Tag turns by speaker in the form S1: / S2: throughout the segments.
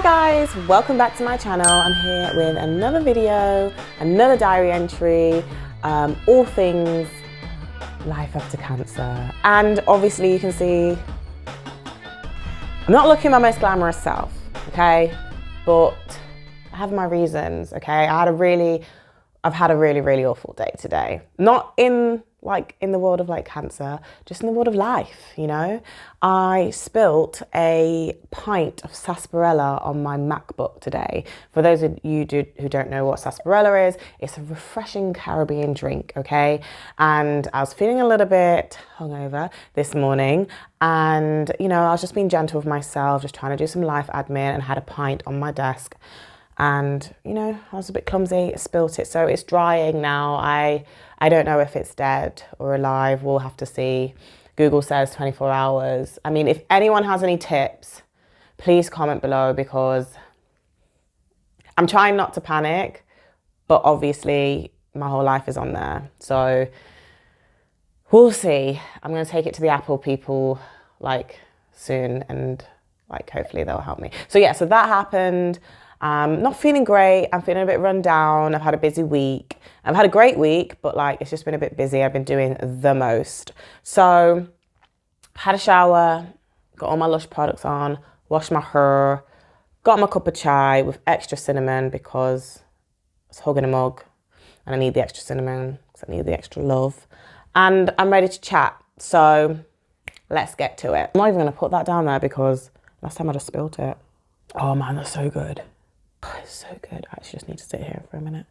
S1: Hi guys, welcome back to my channel. I'm here with another video, another diary entry, all things life after cancer. And obviously you can see I'm not looking my most glamorous self, okay? But I have my reasons, okay? I've had a really awful day today. Not in the world of cancer, just in the world of life, you know? I spilt a pint of sarsaparilla on my MacBook today. For those of you who don't know what sarsaparilla is, it's a refreshing Caribbean drink, okay? And I was feeling a little bit hungover this morning, and you know, I was just being gentle with myself, just trying to do some life admin, and had a pint on my desk. And you know, I was a bit clumsy, spilt it, so it's drying now. I don't know if it's dead or alive. We'll have to see. Google says 24 hours. I mean, if anyone has any tips, please comment below, because I'm trying not to panic, but obviously my whole life is on there. So we'll see. I'm going to take it to the Apple people soon, and hopefully they'll help me. So yeah, so that happened. Not feeling great. I'm feeling a bit run down. I've had a busy week. I've had a great week, but it's just been a bit busy. I've been doing the most. So had a shower, got all my Lush products on, washed my hair, got my cup of chai with extra cinnamon because I was hugging a mug and I need the extra cinnamon because I need the extra love. And I'm ready to chat. So let's get to it. I'm not even going to put that down there because last time I just spilt it. Oh man, that's so good. Oh, it's so good. I actually just need to sit here for a minute.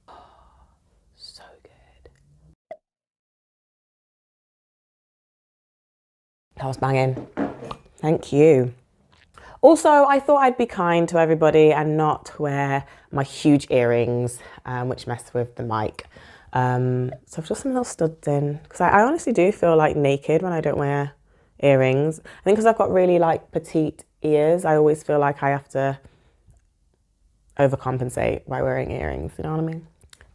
S1: Oh, so good. That was banging. Thank you. Also, I thought I'd be kind to everybody and not wear my huge earrings, which mess with the mic. So I've just some little studs in, because I honestly do feel naked when I don't wear earrings. I think because I've got really petite ears, I always feel like I have to overcompensate by wearing earrings, you know what I mean?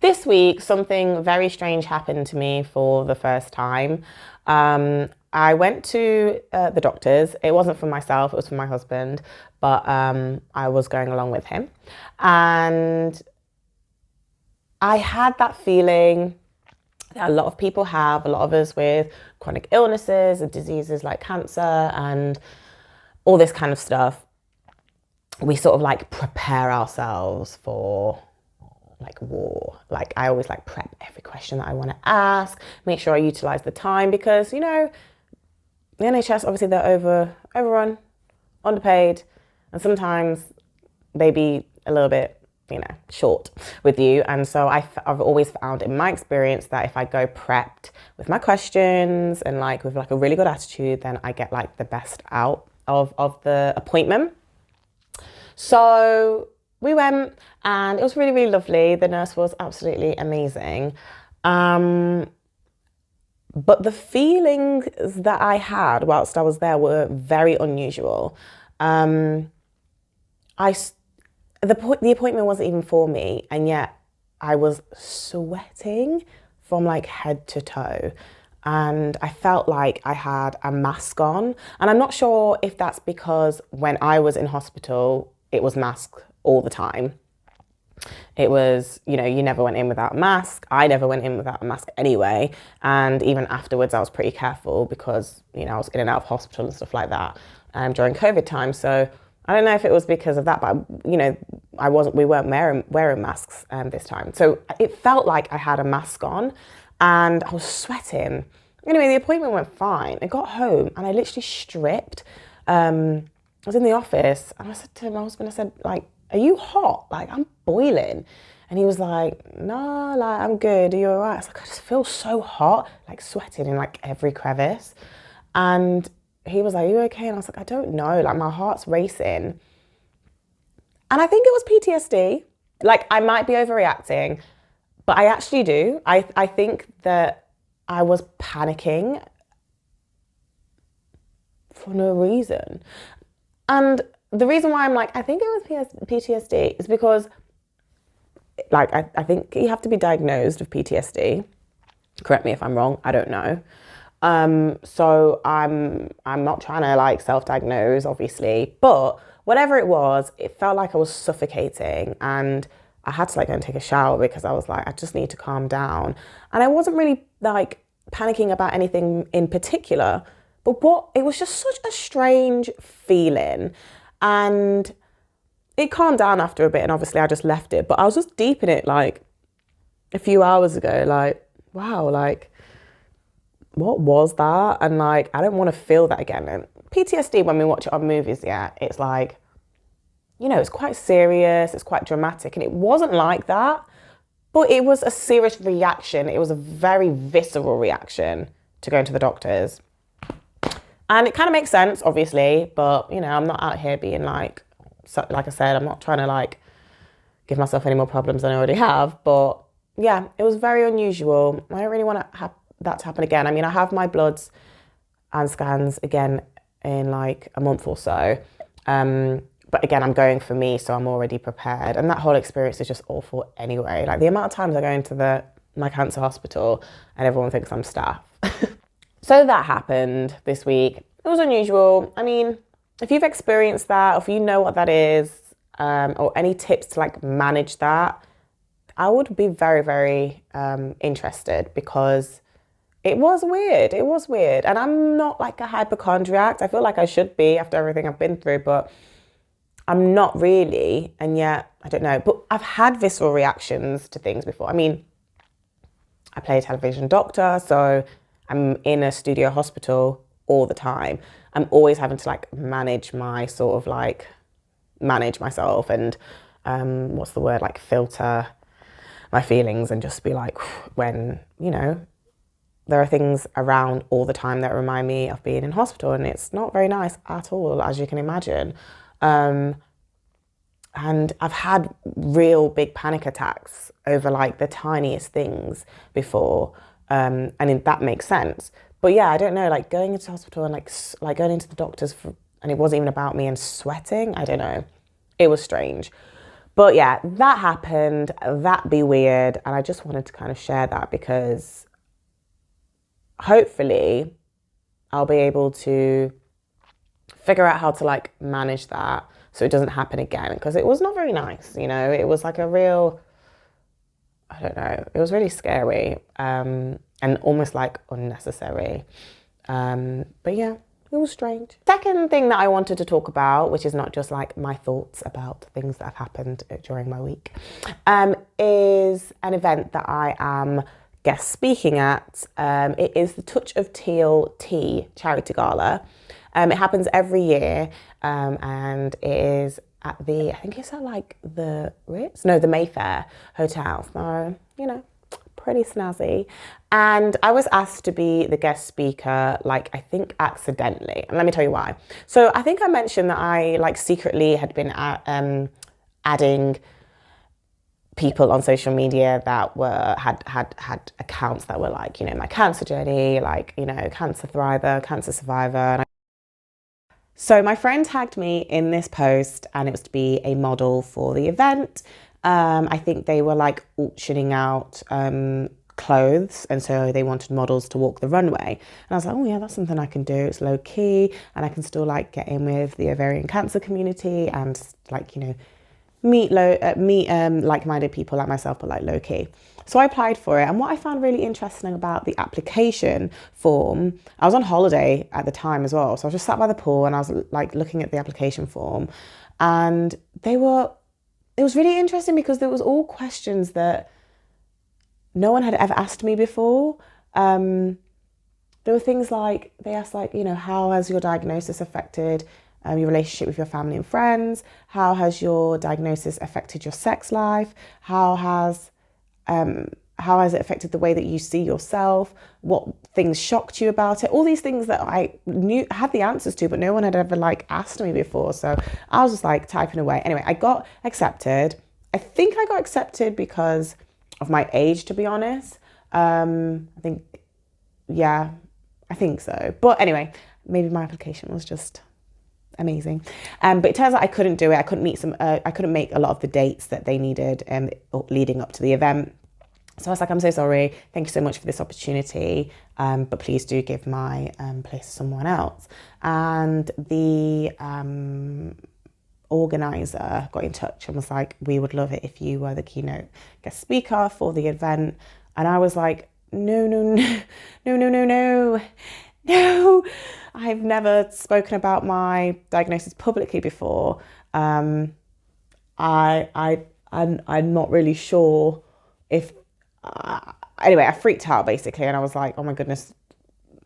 S1: This week, something very strange happened to me for the first time. I went to the doctor's. It wasn't for myself, it was for my husband, but I was going along with him. And I had that feeling that a lot of people have, a lot of us with chronic illnesses and diseases like cancer and all this kind of stuff. We sort of prepare ourselves for war. I always prep every question that I want to ask, make sure I utilize the time, because you know, the NHS, obviously they're overrun, underpaid, and sometimes they be a little bit, you know, short with you. And so I've always found in my experience that if I go prepped with my questions and with a really good attitude, then I get the best out of the appointment. So we went and it was really lovely. The nurse was absolutely amazing. But the feelings that I had whilst I was there were very unusual. The appointment wasn't even for me, and yet I was sweating from head to toe. And I felt like I had a mask on. And I'm not sure if that's because when I was in hospital, it was masked all the time. It was, you know, you never went in without a mask. I never went in without a mask anyway. And even afterwards, I was pretty careful because, you know, I was in and out of hospital and stuff like that during COVID time. So I don't know if it was because of that, but you know, we weren't wearing masks this time. So it felt like I had a mask on and I was sweating. Anyway, the appointment went fine. I got home and I literally stripped. I was in the office and I said to my husband, I said, are you hot? I'm boiling. And he was like, no, I'm good. Are you all right? I was I just feel so hot, sweating in every crevice. And he was like, are you okay? And I was like, I don't know. My heart's racing. And I think it was PTSD. I might be overreacting, but I actually do. I think that I was panicking for no reason. And the reason why I'm I think it was PTSD is because I think you have to be diagnosed with PTSD. Correct me if I'm wrong, I don't know. So I'm not trying to self-diagnose, obviously, but whatever it was, it felt like I was suffocating, and I had to like go and take a shower because I was like, I just need to calm down. And I wasn't really like panicking about anything in particular, but it was just such a strange feeling. And it calmed down after a bit, and obviously I just left it, but I was just deep in it like a few hours ago, like, wow, like, what was that? And like, I don't want to feel that again. And PTSD, when we watch it on movies, yeah, it's like, you know, it's quite serious, it's quite dramatic, and it wasn't like that, but it was a serious reaction. It was a very visceral reaction to going to the doctors. And it kind of makes sense, obviously, but, you know, I'm not out here being like, so, like I said, I'm not trying to like give myself any more problems than I already have, but yeah, it was very unusual. I don't really want to have that to happen again. I mean, I have my bloods and scans again in like a month or so. But again, I'm going for me, so I'm already prepared. And that whole experience is just awful anyway. Like the amount of times I go into my cancer hospital and everyone thinks I'm staph. So that happened this week. It was unusual. I mean, if you've experienced that, or if you know what that is, or any tips to like manage that, I would be very, very interested, because it was weird. It was weird. And I'm not like a hypochondriac. I feel like I should be after everything I've been through, but I'm not really. And yet, I don't know. But I've had visceral reactions to things before. I mean, I play a television doctor, so I'm in a studio hospital all the time. I'm always having to like manage myself and what's the word, like filter my feelings, and just be like, when, you know, there are things around all the time that remind me of being in hospital, and it's not very nice at all, as you can imagine. And I've had real big panic attacks over like the tiniest things before, and that makes sense. But yeah, I don't know, like going into hospital and like going into the doctors and it wasn't even about me, and sweating, I don't know. It was strange. But yeah, that happened, that be weird. And I just wanted to kind of share that, because hopefully I'll be able to figure out how to like manage that so it doesn't happen again, because it was not very nice, you know. It was like a real, I don't know, it was really scary, and almost like unnecessary. But yeah, it was strange. Second thing that I wanted to talk about, which is not just like my thoughts about things that have happened during my week, is an event that I am guest speaking at. It is the Touch of Teal Tea charity gala. It happens every year, and it is at I think it's at like the Ritz? No, the Mayfair Hotel. So, you know, pretty snazzy. And I was asked to be the guest speaker, like I think accidentally. And let me tell you why. So I think I mentioned that I like secretly had been adding people on social media that had accounts that were like, you know, my cancer journey, like, you know, cancer thriver, cancer survivor. So my friend tagged me in this post, and it was to be a model for the event. I think they were like auctioning out clothes, and so they wanted models to walk the runway. And I was like, oh yeah, that's something I can do. It's low key, and I can still like get in with the ovarian cancer community and like, you know, meet like-minded people like myself, but like low key. So I applied for it, and what I found really interesting about the application form, I was on holiday at the time as well, so I was just sat by the pool and I was like looking at the application form, and it was really interesting because there was all questions that no one had ever asked me before. There were things like, they asked like, you know, how has your diagnosis affected your relationship with your family and friends? How has your diagnosis affected your sex life? How has it affected the way that you see yourself? What things shocked you about it? All these things that I had the answers to, but no one had ever like asked me before. So I was just like typing away. Anyway, I got accepted. I think I got accepted because of my age, to be honest. I think so. But anyway, maybe my application was just amazing. But it turns out I couldn't do it. I couldn't make a lot of the dates that they needed leading up to the event. So I was like, I'm so sorry. Thank you so much for this opportunity. But please do give my place to someone else. And the organizer got in touch and was like, we would love it if you were the keynote guest speaker for the event. And I was like, no, no, no, no, no, no, no, no. I've never spoken about my diagnosis publicly before. I'm not really sure if, anyway, I freaked out basically. And I was like, oh my goodness,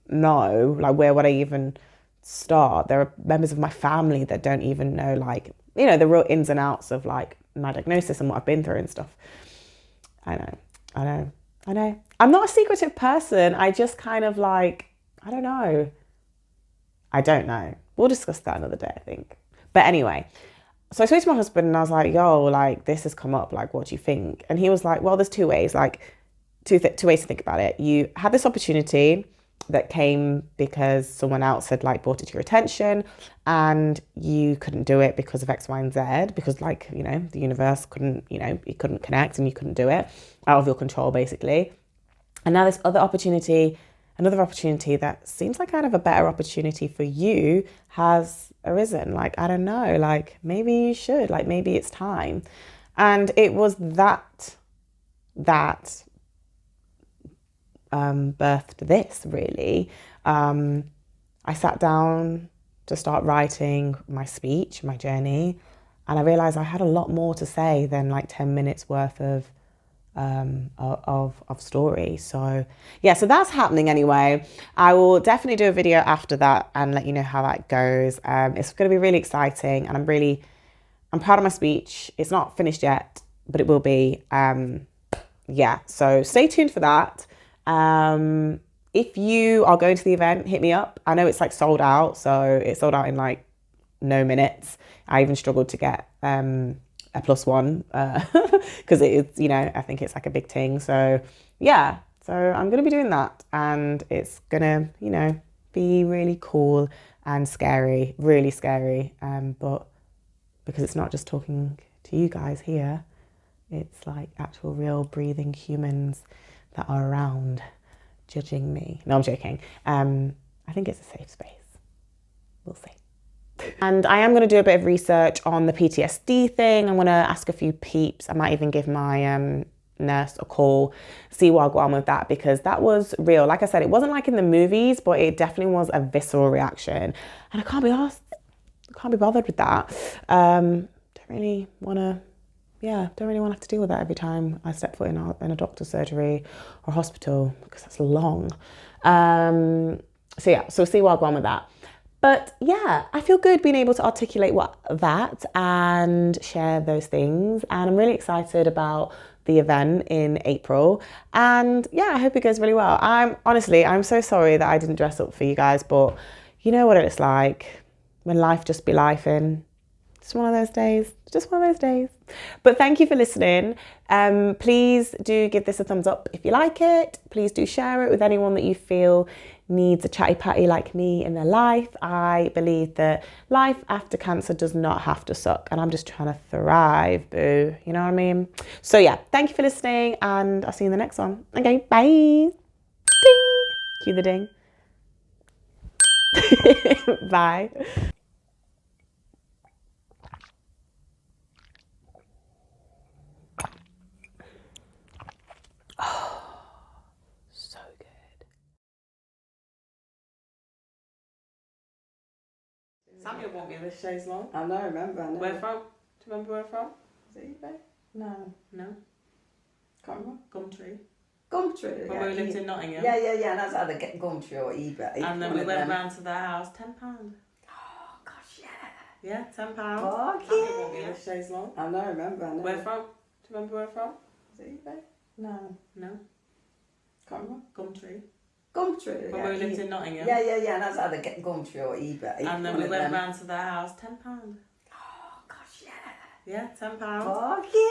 S1: no, like where would I even start? There are members of my family that don't even know, like, you know, the real ins and outs of like my diagnosis and what I've been through and stuff. I know. I'm not a secretive person. I just kind of like, I don't know. We'll discuss that another day, I think. But anyway, so I spoke to my husband and I was like, yo, like this has come up, like, what do you think? And he was like, well, there's two ways, like two ways to think about it. You had this opportunity that came because someone else had like brought it to your attention and you couldn't do it because of X, Y, and Z, because like, you know, the universe couldn't, you know, it couldn't connect and you couldn't do it, out of your control basically. And now this other opportunity, another opportunity that seems like kind of a better opportunity for you has arisen. Like, I don't know, like maybe you should, like maybe it's time. And it was that birthed this really. I sat down to start writing my speech, my journey, and I realized I had a lot more to say than like 10 minutes worth of story. So yeah, so that's happening anyway. I will definitely do a video after that and let you know how that goes. It's going to be really exciting and I'm proud of my speech. It's not finished yet, but it will be. Yeah, so stay tuned for that. If you are going to the event, hit me up. I know it's like sold out, so it's sold out in like no minutes. I even struggled to get a +1 because it is, you know, I think it's like a big thing. So yeah, so I'm gonna be doing that and it's gonna, you know, be really cool and scary, really scary. But because it's not just talking to you guys here, it's like actual real breathing humans that are around judging me. No, I'm joking. I think it's a safe space. We'll see. And I am going to do a bit of research on the PTSD thing. I'm going to ask a few peeps. I might even give my nurse a call, see what I'll go on with that, because that was real. Like I said, it wasn't like in the movies, but it definitely was a visceral reaction. And I can't be asked, I can't be bothered with that. Don't really want to have to deal with that every time I step foot in a doctor's surgery or hospital, because that's long. So yeah, so see where I'll go on with that. But yeah, I feel good being able to articulate that and share those things. And I'm really excited about the event in April. And yeah, I hope it goes really well. I'm so sorry that I didn't dress up for you guys, but you know what it's like when life just be lifing. Just one of those days. But thank you for listening. Please do give this a thumbs up if you like it. Please do share it with anyone that you feel needs a chatty patty like me in their life. I believe that life after cancer does not have to suck, and I'm just trying to thrive, boo. You know what I mean? So yeah, thank you for listening, and I'll see you in the next one. Okay, bye. Ding. Cue the ding. Bye. So good. Samuel bought me this chaise long.
S2: I know.
S1: Where from? Do you remember where from?
S2: Is it eBay? No.
S1: Can't remember. Gumtree.
S2: Gumtree.
S1: When we lived in Nottingham.
S2: Yeah. That's either Gumtree or eBay.
S1: And then we went round to their house, £10.
S2: Oh gosh, yeah.
S1: Yeah, £10.
S2: Fuck yeah.
S1: Samuel bought me this chaise long.
S2: I know.
S1: Where from? Do you remember where from?
S2: Is it eBay? No.
S1: Can't remember. Gumtree.
S2: When
S1: we lived in Nottingham.
S2: Yeah. That's either Gumtree or eBay.
S1: And then we went round to their house, £10.
S2: Oh gosh, yeah.
S1: Yeah, £10.
S2: Fuck yeah.